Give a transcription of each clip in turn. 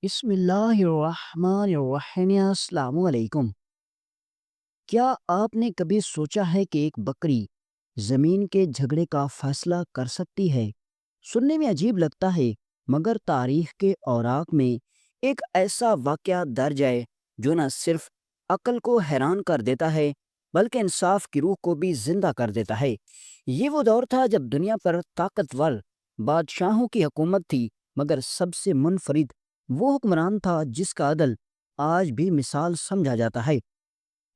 بسم اللہ الرحمن الرحیم، السلام علیکم۔ کیا آپ نے کبھی سوچا ہے کہ ایک بکری زمین کے جھگڑے کا فیصلہ کر سکتی ہے؟ سننے میں عجیب لگتا ہے، مگر تاریخ کے اوراق میں ایک ایسا واقعہ درج ہے جو نہ صرف عقل کو حیران کر دیتا ہے بلکہ انصاف کی روح کو بھی زندہ کر دیتا ہے۔ یہ وہ دور تھا جب دنیا پر طاقتور بادشاہوں کی حکومت تھی، مگر سب سے منفرد وہ حکمران تھا جس کا عدل آج بھی مثال سمجھا جاتا ہے۔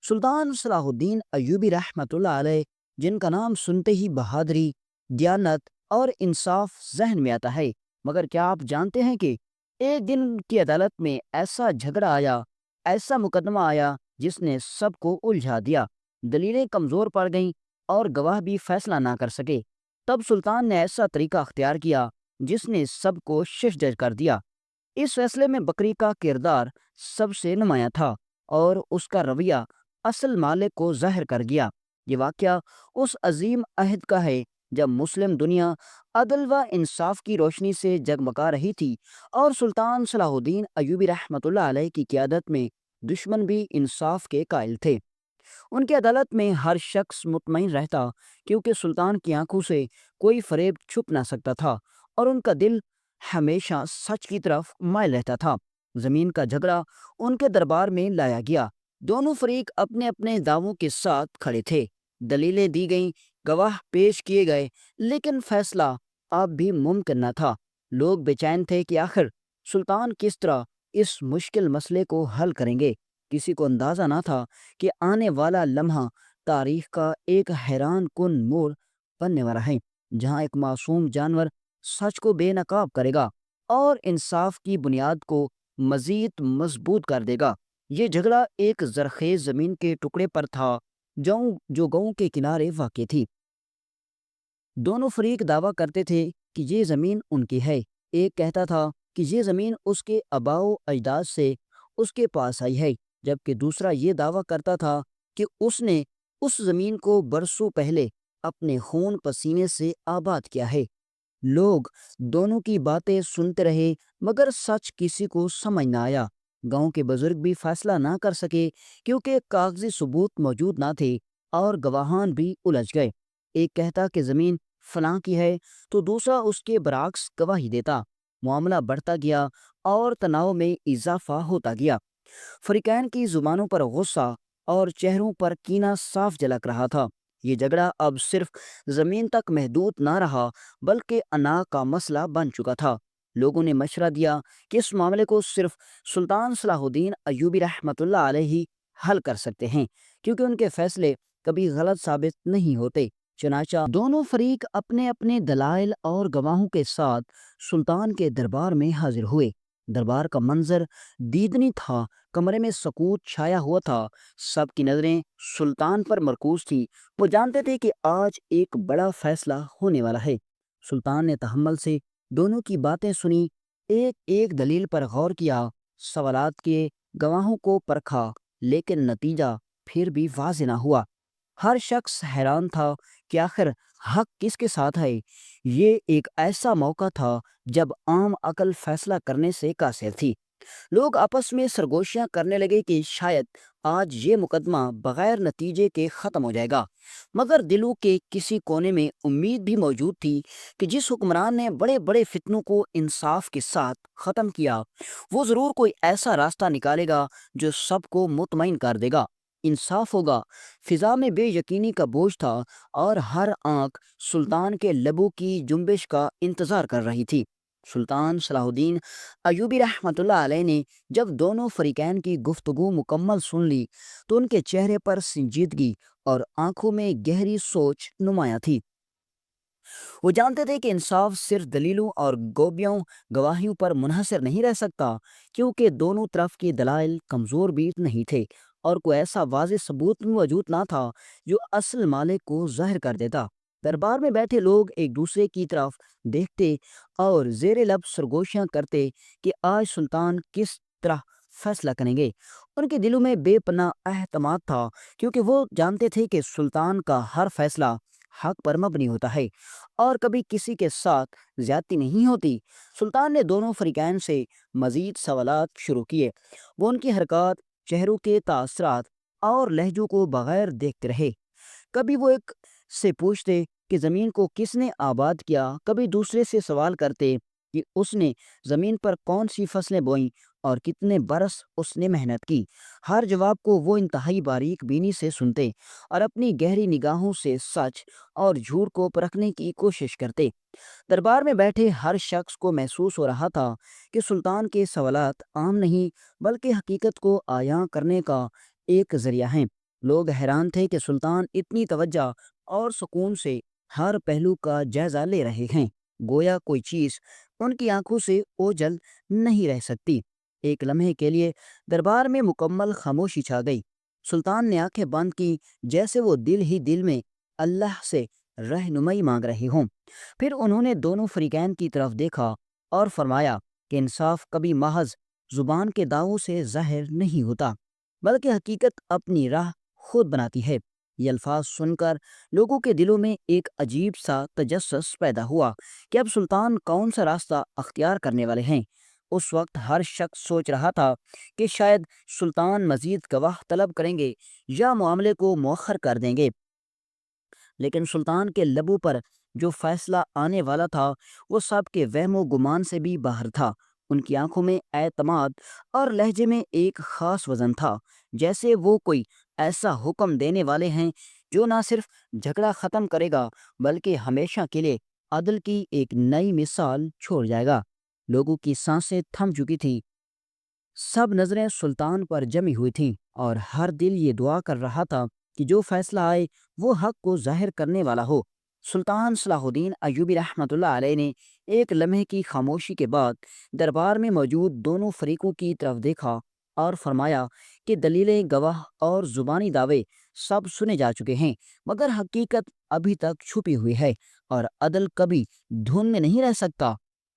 سلطان صلاح الدین ایوبی رحمۃ اللہ علیہ، جن کا نام سنتے ہی بہادری، دیانت اور انصاف ذہن میں آتا ہے۔ مگر کیا آپ جانتے ہیں کہ ایک دن ان کی عدالت میں ایسا جھگڑا آیا، ایسا مقدمہ آیا جس نے سب کو الجھا دیا۔ دلیلیں کمزور پڑ گئیں اور گواہ بھی فیصلہ نہ کر سکے۔ تب سلطان نے ایسا طریقہ اختیار کیا جس نے سب کو ششدر کر دیا۔ اس فیصلے میں بکری کا کردار سب سے نمایاں تھا اور اس کا رویہ اصل مالک کو ظاہر کر گیا۔ یہ واقعہ اس عظیم عہد کا ہے جب مسلم دنیا عدل و انصاف کی روشنی سے جگمگا رہی تھی، اور سلطان صلاح الدین ایوبی رحمۃ اللہ علیہ کی قیادت میں دشمن بھی انصاف کے قائل تھے۔ ان کی عدالت میں ہر شخص مطمئن رہتا، کیونکہ سلطان کی آنکھوں سے کوئی فریب چھپ نہ سکتا تھا اور ان کا دل ہمیشہ سچ کی طرف مائل رہتا تھا۔ زمین کا جھگڑا ان کے دربار میں لایا گیا۔ دونوں فریق اپنے اپنے دعووں کے ساتھ کھڑے تھے، دلیلیں دی گئیں، گواہ پیش کیے گئے، لیکن فیصلہ اب بھی ممکن نہ تھا۔ لوگ بے چین تھے کہ آخر سلطان کس طرح اس مشکل مسئلے کو حل کریں گے۔ کسی کو اندازہ نہ تھا کہ آنے والا لمحہ تاریخ کا ایک حیران کن موڑ بننے والا ہے، جہاں ایک معصوم جانور سچ کو بے نقاب کرے گا اور انصاف کی بنیاد کو مزید مضبوط کر دے گا۔ یہ جھگڑا ایک زرخیز زمین کے ٹکڑے پر تھا جو گاؤں کے کنارے واقع تھی۔ دونوں فریق دعویٰ کرتے تھے کہ یہ زمین ان کی ہے۔ ایک کہتا تھا کہ یہ زمین اس کے آباء و اجداد سے اس کے پاس آئی ہے، جبکہ دوسرا یہ دعویٰ کرتا تھا کہ اس نے اس زمین کو برسوں پہلے اپنے خون پسینے سے آباد کیا ہے۔ لوگ دونوں کی باتیں سنتے رہے، مگر سچ کسی کو سمجھ نہ آیا۔ گاؤں کے بزرگ بھی فیصلہ نہ کر سکے، کیونکہ کاغذی ثبوت موجود نہ تھے اور گواہان بھی الجھ گئے۔ ایک کہتا کہ زمین فلاں کی ہے تو دوسرا اس کے برعکس گواہی دیتا۔ معاملہ بڑھتا گیا اور تناؤ میں اضافہ ہوتا گیا۔ فریقین کی زبانوں پر غصہ اور چہروں پر کینہ صاف جھلک رہا تھا۔ یہ جھگڑا اب صرف زمین تک محدود نہ رہا، بلکہ انا کا مسئلہ بن چکا تھا۔ لوگوں نے مشورہ دیا کہ اس معاملے کو صرف سلطان صلاح الدین ایوبی رحمۃ اللہ علیہ ہی حل کر سکتے ہیں، کیونکہ ان کے فیصلے کبھی غلط ثابت نہیں ہوتے۔ چنانچہ دونوں فریق اپنے اپنے دلائل اور گواہوں کے ساتھ سلطان کے دربار میں حاضر ہوئے۔ دربار کا منظر دیدنی تھا، کمرے میں سکوت چھایا ہوا تھا، سب کی نظریں سلطان پر مرکوز تھی۔ وہ جانتے تھے کہ آج ایک بڑا فیصلہ ہونے والا ہے۔ سلطان نے تحمل سے دونوں کی باتیں سنی، ایک ایک دلیل پر غور کیا، سوالات کیے، گواہوں کو پرکھا، لیکن نتیجہ پھر بھی واضح نہ ہوا۔ ہر شخص حیران تھا کہ آخر حق کس کے ساتھ ہے۔ یہ ایک ایسا موقع تھا جب عام عقل فیصلہ کرنے سے قاصر تھی۔ لوگ آپس میں سرگوشیاں کرنے لگے کہ شاید آج یہ مقدمہ بغیر نتیجے کے ختم ہو جائے گا، مگر دلوں کے کسی کونے میں امید بھی موجود تھی کہ جس حکمران نے بڑے بڑے فتنوں کو انصاف کے ساتھ ختم کیا، وہ ضرور کوئی ایسا راستہ نکالے گا جو سب کو مطمئن کر دے گا۔ انصاف ہوگا۔ فضا میں بے یقینی کا بوجھ تھا اور ہر آنکھ سلطان کے لبوں کی جنبش کا انتظار کر رہی تھی۔ سلطان صلاح الدین ایوبی رحمۃ اللہ علیہ نے جب دونوں فریقین کی گفتگو مکمل سن لی تو ان کے چہرے پر سنجیدگی اور آنکھوں میں گہری سوچ نمایاں تھی۔ وہ جانتے تھے کہ انصاف صرف دلیلوں اور گواہیوں پر منحصر نہیں رہ سکتا، کیونکہ دونوں طرف کے دلائل کمزور بھی نہیں تھے اور کوئی ایسا واضح ثبوت موجود نہ تھا جو اصل مالک کو ظاہر کر دیتا۔ دربار میں بیٹھے لوگ ایک دوسرے کی طرف دیکھتے اور زیر لب سرگوشیاں کرتے کہ آج سلطان کس طرح فیصلہ کریں گے۔ ان کے دلوں میں بے پناہ اعتماد تھا، کیونکہ وہ جانتے تھے کہ سلطان کا ہر فیصلہ حق پر مبنی ہوتا ہے اور کبھی کسی کے ساتھ زیادتی نہیں ہوتی۔ سلطان نے دونوں فریقین سے مزید سوالات شروع کیے۔ وہ ان کی حرکات، چہروں کے تاثرات اور لہجوں کو بغیر دیکھتے رہے۔ کبھی وہ ایک سے پوچھتے کہ زمین کو کس نے آباد کیا، کبھی دوسرے سے سوال کرتے کہ اس نے زمین پر کون سی فصلیں بوئیں اور کتنے برس اس نے محنت کی۔ ہر جواب کو وہ انتہائی باریک بینی سے سنتے اور اپنی گہری نگاہوں سے سچ اور جھوٹ کو پرکھنے کی کوشش کرتے۔ دربار میں بیٹھے ہر شخص کو محسوس ہو رہا تھا کہ سلطان کے سوالات عام نہیں بلکہ حقیقت کو عیاں کرنے کا ایک ذریعہ ہیں۔ لوگ حیران تھے کہ سلطان اتنی توجہ اور سکون سے ہر پہلو کا جائزہ لے رہے ہیں، گویا کوئی چیز ان کی آنکھوں سے اوجھل نہیں رہ سکتی۔ ایک لمحے کے لیے دربار میں مکمل خاموشی چھا گئی۔ سلطان نے آنکھیں بند کی جیسے وہ دل ہی دل میں اللہ سے رہنمائی مانگ رہے ہوں۔ پھر انہوں نے دونوں فریقین کی طرف دیکھا اور فرمایا کہ انصاف کبھی محض زبان کے دعووں سے ظاہر نہیں ہوتا بلکہ حقیقت اپنی راہ خود بناتی ہے۔ یہ الفاظ سن کر لوگوں کے دلوں میں ایک عجیب سا تجسس پیدا ہوا کہ اب سلطان کون سا راستہ اختیار کرنے والے ہیں۔ اس وقت ہر شخص سوچ رہا تھا کہ شاید سلطان مزید گواہ طلب کریں گے یا معاملے کو مؤخر کر دیں گے، لیکن سلطان کے لبوں پر جو فیصلہ آنے والا تھا وہ سب کے وہم و گمان سے بھی باہر تھا۔ ان کی آنکھوں میں اعتماد اور لہجے میں ایک خاص وزن تھا، جیسے وہ کوئی ایسا حکم دینے والے ہیں جو نہ صرف جھگڑا ختم کرے گا بلکہ ہمیشہ کے لیے عدل کی ایک نئی مثال چھوڑ جائے گا۔ لوگوں کی سانسیں تھم چکی تھی، سب نظریں سلطان پر جمی ہوئی تھیں اور ہر دل یہ دعا کر رہا تھا کہ جو فیصلہ آئے وہ حق کو ظاہر کرنے والا ہو۔ سلطان صلاح الدین ایوبی رحمۃ اللہ علیہ نے ایک لمحے کی خاموشی کے بعد دربار میں موجود دونوں فریقوں کی طرف دیکھا اور فرمایا کہ دلیلیں، گواہ اور زبانی دعوے سب سنے جا چکے ہیں، مگر حقیقت ابھی تک چھپی ہوئی ہے اور عدل کبھی دھن میں نہیں رہ سکتا۔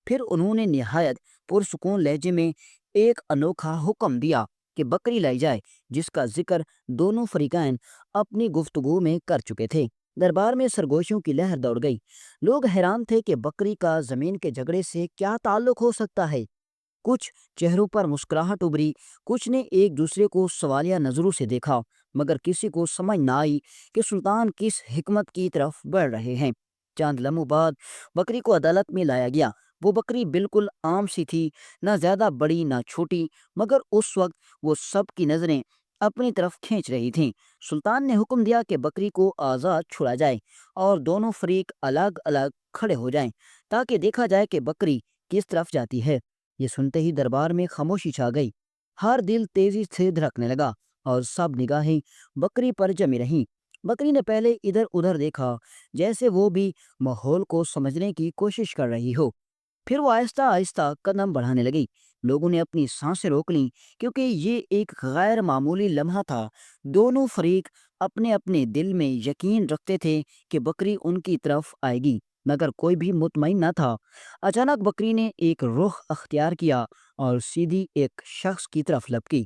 پھر انہوں نے نہایت پرسکون لہجے میں ایک انوکھا حکم دیا کہ بکری لائی جائے، جس کا ذکر دونوں فریقین اپنی گفتگو میں کر چکے تھے۔ دربار میں سرگوشیوں کی لہر دوڑ گئی۔ لوگ حیران تھے کہ بکری کا زمین کے جھگڑے سے کیا تعلق ہو سکتا ہے۔ کچھ چہروں پر مسکراہٹ ابھری، کچھ نے ایک دوسرے کو سوالیہ نظروں سے دیکھا، مگر کسی کو سمجھ نہ آئی کہ سلطان کس حکمت کی طرف بڑھ رہے ہیں۔ چند لمحوں بعد بکری کو عدالت میں لایا گیا۔ وہ بکری بالکل عام سی تھی، نہ زیادہ بڑی نہ چھوٹی، مگر اس وقت وہ سب کی نظریں اپنی طرف کھینچ رہی تھیں۔ سلطان نے حکم دیا کہ بکری کو آزاد چھوڑا جائے اور دونوں فریق الگ الگ کھڑے ہو جائیں تاکہ دیکھا جائے کہ بکری کس طرف جاتی ہے۔ یہ سنتے ہی دربار میں خاموشی چھا گئی۔ ہر دل تیزی سے دھڑکنے لگا اور سب نگاہیں بکری پر جمی رہیں۔ بکری نے پہلے ادھر ادھر دیکھا جیسے وہ بھی ماحول کو سمجھنے کی کوشش کر رہی ہو، پھر وہ آہستہ آہستہ قدم بڑھانے لگی۔ لوگوں نے اپنی سانسیں روک لیں کیونکہ یہ ایک غیر معمولی لمحہ تھا۔ دونوں فریق اپنے اپنے دل میں یقین رکھتے تھے کہ بکری ان کی طرف آئے گی، مگر کوئی بھی مطمئن نہ تھا۔ اچانک بکری نے ایک رخ اختیار کیا اور سیدھی ایک شخص کی طرف لپکی۔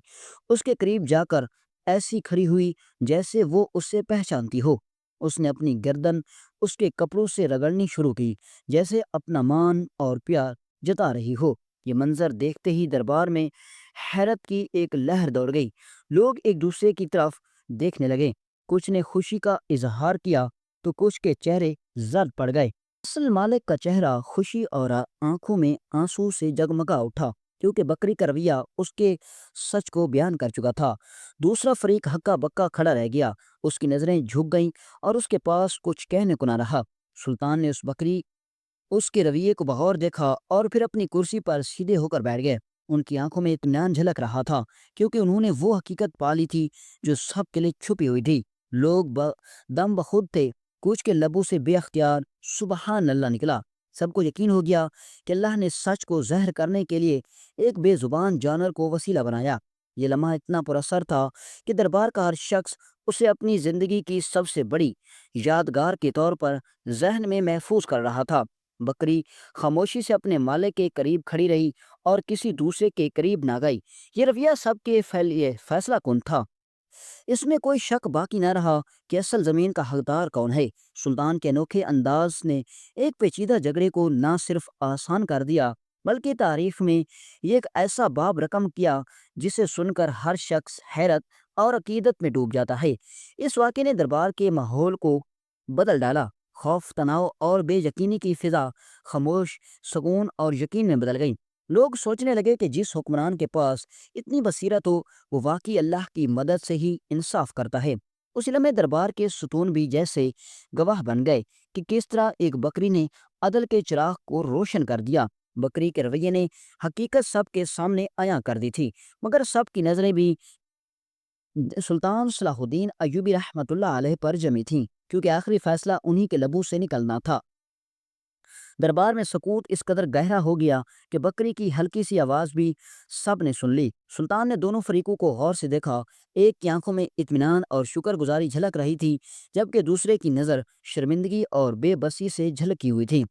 اس کے قریب جا کر ایسی کھڑی ہوئی جیسے وہ اسے پہچانتی ہو۔ اس نے اپنی گردن اس کے کپڑوں سے رگڑنی شروع کی جیسے اپنا مان اور پیار جتا رہی ہو۔ یہ منظر دیکھتے ہی دربار میں حیرت کی ایک لہر دوڑ گئی۔ لوگ ایک دوسرے کی طرف دیکھنے لگے، کچھ نے خوشی کا اظہار کیا تو کچھ کے چہرے زرد پڑ گئے۔ اصل مالک کا چہرہ خوشی اور آنکھوں میں آنسو سے جگمگا اٹھا کیونکہ بکری کا رویہ اس کے سچ کو بیان کر چکا تھا۔ دوسرا فریق ہکا بکا کھڑا رہ گیا، اس کی نظریں جھک گئیں اور اس کے پاس کچھ کہنے کو نہ رہا۔ سلطان نے اس کے رویے کو بغور دیکھا اور پھر اپنی کرسی پر سیدھے ہو کر بیٹھ گئے۔ ان کی آنکھوں میں اطمینان جھلک رہا تھا کیونکہ انہوں نے وہ حقیقت پالی تھی جو سب کے لیے چھپی ہوئی تھی۔ لوگ دم بخود تھے، کچھ کے لبوں سے بے اختیار سبحان اللہ نکلا۔ سب کو یقین ہو گیا کہ اللہ نے سچ کو ظاہر کرنے کے لیے ایک بے زبان جانور کو وسیلہ بنایا۔ یہ لمحہ اتنا پر اثر تھا کہ دربار کا ہر شخص اسے اپنی زندگی کی سب سے بڑی یادگار کے طور پر ذہن میں محفوظ کر رہا تھا۔ بکری خاموشی سے اپنے مالک کے قریب کھڑی رہی اور کسی دوسرے کے قریب نہ گئی۔ یہ رویہ سب کے لیے فیصلہ کن تھا۔ اس میں کوئی شک باقی نہ رہا کہ اصل زمین کا حقدار کون ہے۔ سلطان کے انوکھے انداز نے ایک پیچیدہ جھگڑے کو نہ صرف آسان کر دیا بلکہ تاریخ میں یہ ایک ایسا باب رقم کیا جسے سن کر ہر شخص حیرت اور عقیدت میں ڈوب جاتا ہے۔ اس واقعے نے دربار کے ماحول کو بدل ڈالا۔ خوف، تناؤ اور بے یقینی کی فضا خاموش سکون اور یقین میں بدل گئی۔ لوگ سوچنے لگے کہ جس حکمران کے پاس اتنی بصیرت ہو وہ واقعی اللہ کی مدد سے ہی انصاف کرتا ہے۔ اس لمحے دربار کے ستون بھی جیسے گواہ بن گئے کہ کس طرح ایک بکری نے عدل کے چراغ کو روشن کر دیا۔ بکری کے رویے نے حقیقت سب کے سامنے عیاں کر دی تھی، مگر سب کی نظریں بھی سلطان صلاح الدین ایوبی رحمۃ اللہ علیہ پر جمی تھیں، کیونکہ آخری فیصلہ انہی کے لبوں سے نکلنا تھا۔ دربار میں سکوت اس قدر گہرا ہو گیا کہ بکری کی ہلکی سی آواز بھی سب نے سن لی۔ سلطان نے دونوں فریقوں کو غور سے دیکھا۔ ایک کی آنکھوں میں اطمینان اور شکر گزاری جھلک رہی تھی، جبکہ دوسرے کی نظر شرمندگی اور بے بسی سے جھلکی ہوئی تھی۔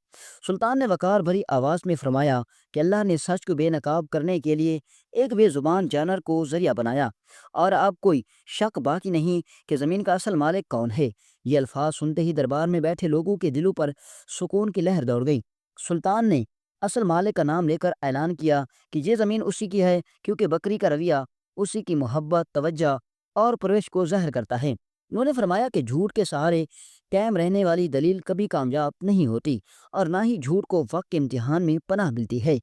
سلطان نے وقار بھری آواز میں فرمایا کہ اللہ نے سچ کو بے نقاب کرنے کے لیے ایک بے زبان جانور کو ذریعہ بنایا، اور اب کوئی شک باقی نہیں کہ زمین کا اصل مالک کون ہے۔ یہ الفاظ سنتے ہی دربار میں بیٹھے لوگوں کے دلوں پر سکون کی لہر دوڑ گئی۔ سلطان نے اصل مالک کا نام لے کر اعلان کیا کہ یہ زمین اسی کی ہے، کیونکہ بکری کا رویہ اسی کی محبت، توجہ اور پرورش کو ظاہر کرتا ہے۔ انہوں نے فرمایا کہ جھوٹ کے سہارے قائم رہنے والی دلیل کبھی کامیاب نہیں ہوتی، اور نہ ہی جھوٹ کو وقت کے امتحان میں پناہ ملتی ہے۔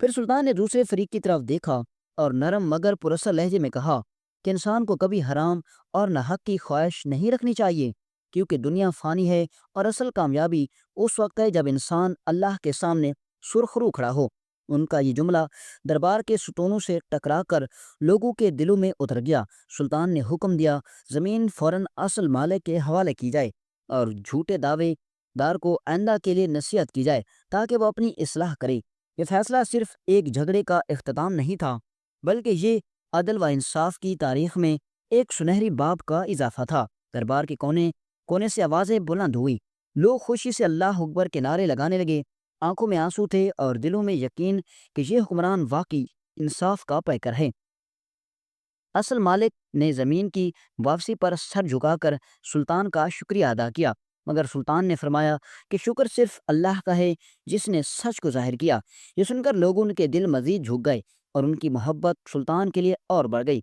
پھر سلطان نے دوسرے فریق کی طرف دیکھا اور نرم مگر پراسر لہجے میں کہا کہ انسان کو کبھی حرام اور ناحق کی خواہش نہیں رکھنی چاہیے، کیونکہ دنیا فانی ہے اور اصل کامیابی اس وقت ہے جب انسان اللہ کے سامنے سرخرو کھڑا ہو۔ ان کا یہ جملہ دربار کے ستونوں سے ٹکرا کر لوگوں کے دلوں میں اتر گیا۔ سلطان نے حکم دیا زمین فوراً اصل مالک کے حوالے کی جائے اور جھوٹے دعوے دار کو آئندہ کے لیے نصیحت کی جائے تاکہ وہ اپنی اصلاح کرے۔ یہ فیصلہ صرف ایک جھگڑے کا اختتام نہیں تھا، بلکہ یہ عدل و انصاف کی تاریخ میں ایک سنہری باب کا اضافہ تھا۔ دربار کے کونے کونے سے آوازیں بلند ہوئی، لوگ خوشی سے اللہ اکبر کے نعرے لگانے لگے، آنکھوں میں آنسو تھے اور دلوں میں یقین کہ یہ حکمران واقعی انصاف کا پیکر ہے۔ اصل مالک نے زمین کی واپسی پر سر جھکا کر سلطان کا شکریہ ادا کیا، مگر سلطان نے فرمایا کہ شکر صرف اللہ کا ہے جس نے سچ کو ظاہر کیا۔ یہ سن کر لوگوں کے دل مزید جھک گئے اور ان کی محبت سلطان کے لیے اور بڑھ گئی۔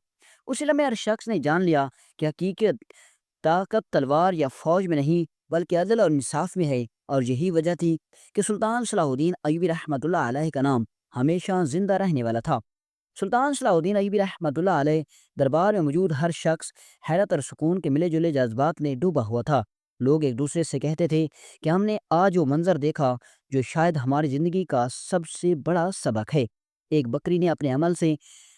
اسی لمحے ہر شخص نے جان لیا کہ حقیقت طاقت تلوار یا فوج میں نہیں بلکہ عدل اور انصاف میں ہے، اور یہی وجہ تھی کہ سلطان صلاح الدین ایوبی رحمۃ اللہ علیہ کا نام ہمیشہ زندہ رہنے والا تھا۔ سلطان صلاح الدین ایوبی رحمۃ اللہ علیہ دربار میں موجود ہر شخص حیرت اور سکون کے ملے جلے جذبات میں ڈوبا ہوا تھا۔ لوگ ایک دوسرے سے کہتے تھے کہ ہم نے آج وہ منظر دیکھا جو شاید ہماری زندگی کا سب سے بڑا سبق ہے۔ ایک بکری نے اپنے عمل سے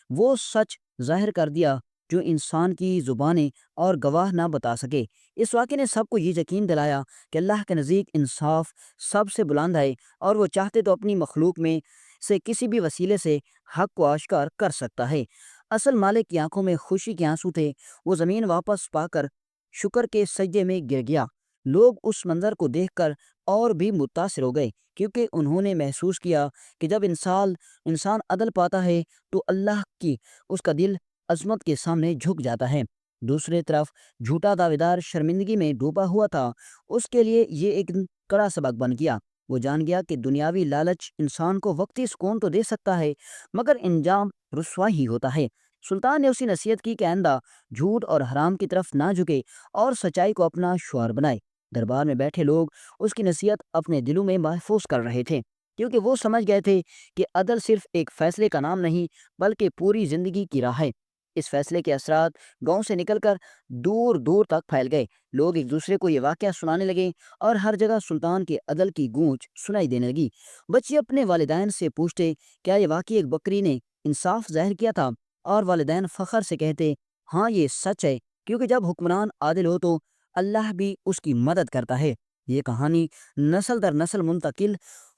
وہ سچ ظاہر کر دیا جو انسان کی زبانیں اور گواہ نہ بتا سکے۔ اس واقعے نے سب کو یہ یقین دلایا کہ اللہ کے نزدیک انصاف سب سے بلند ہے، اور وہ چاہتے تو اپنی مخلوق میں سے کسی بھی وسیلے سے حق کو آشکار کر سکتا ہے۔ اصل مالک کی آنکھوں میں خوشی کے آنسو تھے۔ وہ زمین واپس پا کر شکر کے سجدے میں گر گیا۔ لوگ اس منظر کو دیکھ کر اور بھی متاثر ہو گئے، کیونکہ انہوں نے محسوس کیا کہ جب انسان عدل پاتا ہے تو اللہ کی اس کا دل عظمت کے سامنے جھک جاتا ہے۔ دوسری طرف جھوٹا دعوے دار شرمندگی میں ڈوبا ہوا تھا۔ اس کے لیے یہ ایک کڑا سبق بن گیا۔ وہ جان گیا کہ دنیاوی لالچ انسان کو وقتی سکون تو دے سکتا ہے، مگر انجام رسوائی ہی ہوتا ہے۔ سلطان نے اسی نصیحت کی کہ آئندہ جھوٹ اور حرام کی طرف نہ جھکے اور سچائی کو اپنا شعار بنائے۔ دربار میں بیٹھے لوگ اس کی نصیحت اپنے دلوں میں محفوظ کر رہے تھے، کیونکہ وہ سمجھ گئے تھے کہ عدل صرف ایک فیصلے کا نام نہیں بلکہ پوری زندگی کی راہ ہے۔ اس فیصلے کے اثرات گاؤں سے نکل کر دور دور تک پھیل گئے۔ لوگ ایک دوسرے کو یہ واقعہ سنانے لگے اور ہر جگہ سلطان کے عدل کی گونج سنائی دینے لگی۔ بچے اپنے والدین سے پوچھتے کیا یہ واقعی ایک بکری نے انصاف ظاہر کیا تھا، اور والدین فخر سے کہتے ہاں یہ سچ ہے، کیونکہ جب حکمران عادل ہو تو اللہ بھی اس کی مدد کرتا ہے۔ یہ کہانی نسل در نسل منتقل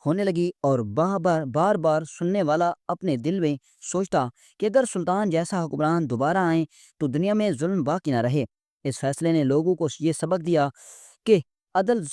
ہونے لگی، اور بار بار سننے والا اپنے دل میں سوچتا کہ اگر سلطان جیسا حکمران دوبارہ آئیں تو دنیا میں ظلم باقی نہ رہے۔ اس فیصلے نے لوگوں کو یہ سبق دیا کہ عدل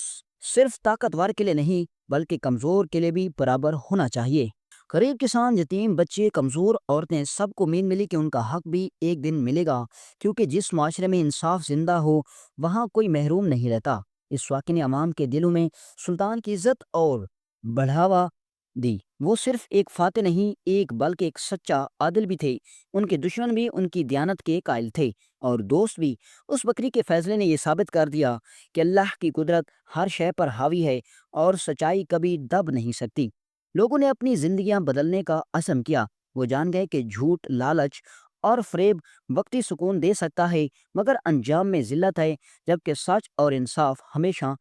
صرف طاقتور کے لیے نہیں بلکہ کمزور کے لیے بھی برابر ہونا چاہیے۔ غریب کسان، یتیم بچے، کمزور عورتیں، سب کو امید ملی کہ ان کا حق بھی ایک دن ملے گا، کیونکہ جس معاشرے میں انصاف زندہ ہو وہاں کوئی محروم نہیں رہتا۔ اس واقعے نے عوام کے دلوں میں سلطان کی عزت اور بڑھاوا دی۔ وہ صرف ایک فاتح نہیں ایک بلکہ ایک سچا عادل بھی تھے۔ ان کے دشمن بھی ان کی دیانت کے قائل تھے اور دوست بھی۔ اس بکری کے فیصلے نے یہ ثابت کر دیا کہ اللہ کی قدرت ہر شے پر حاوی ہے اور سچائی کبھی دب نہیں سکتی۔ لوگوں نے اپنی زندگیاں بدلنے کا عزم کیا۔ وہ جان گئے کہ جھوٹ، لالچ اور فریب وقتی سکون دے سکتا ہے مگر انجام میں ذلت ہے، جبکہ سچ اور انصاف ہمیشہ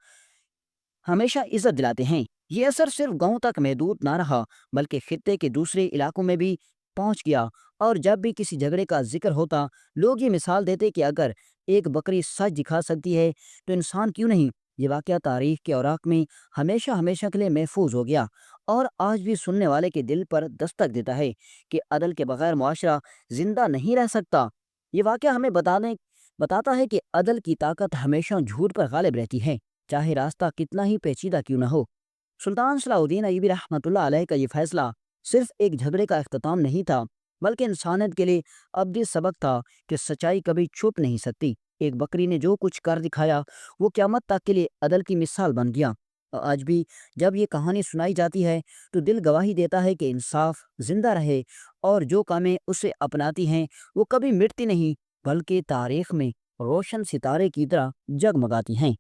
ہمیشہ عزت دلاتے ہیں۔ یہ اثر صرف گاؤں تک محدود نہ رہا بلکہ خطے کے دوسرے علاقوں میں بھی پہنچ گیا، اور جب بھی کسی جھگڑے کا ذکر ہوتا لوگ یہ مثال دیتے کہ اگر ایک بکری سچ دکھا سکتی ہے تو انسان کیوں نہیں۔ یہ واقعہ تاریخ کے اوراق میں ہمیشہ ہمیشہ کے لیے محفوظ ہو گیا اور آج بھی سننے والے کے دل پر دستک دیتا ہے کہ عدل کے بغیر معاشرہ زندہ نہیں رہ سکتا۔ یہ واقعہ ہمیں بتاتا ہے کہ عدل کی طاقت ہمیشہ جھوٹ پر غالب رہتی ہے، چاہے راستہ کتنا ہی پیچیدہ کیوں نہ ہو۔ سلطان صلاح الدین ایوبی رحمۃ اللہ علیہ کا یہ فیصلہ صرف ایک جھگڑے کا اختتام نہیں تھا بلکہ انسانیت کے لیے ابدی سبق تھا کہ سچائی کبھی چھپ نہیں سکتی۔ ایک بکری نے جو کچھ کر دکھایا وہ قیامت تک کے لیے عدل کی مثال بن گیا۔ آج بھی جب یہ کہانی سنائی جاتی ہے تو دل گواہی دیتا ہے کہ انصاف زندہ رہے اور جو قومیں اسے اپناتی ہیں وہ کبھی مٹتی نہیں بلکہ تاریخ میں روشن ستارے کی طرح جگمگاتی ہیں۔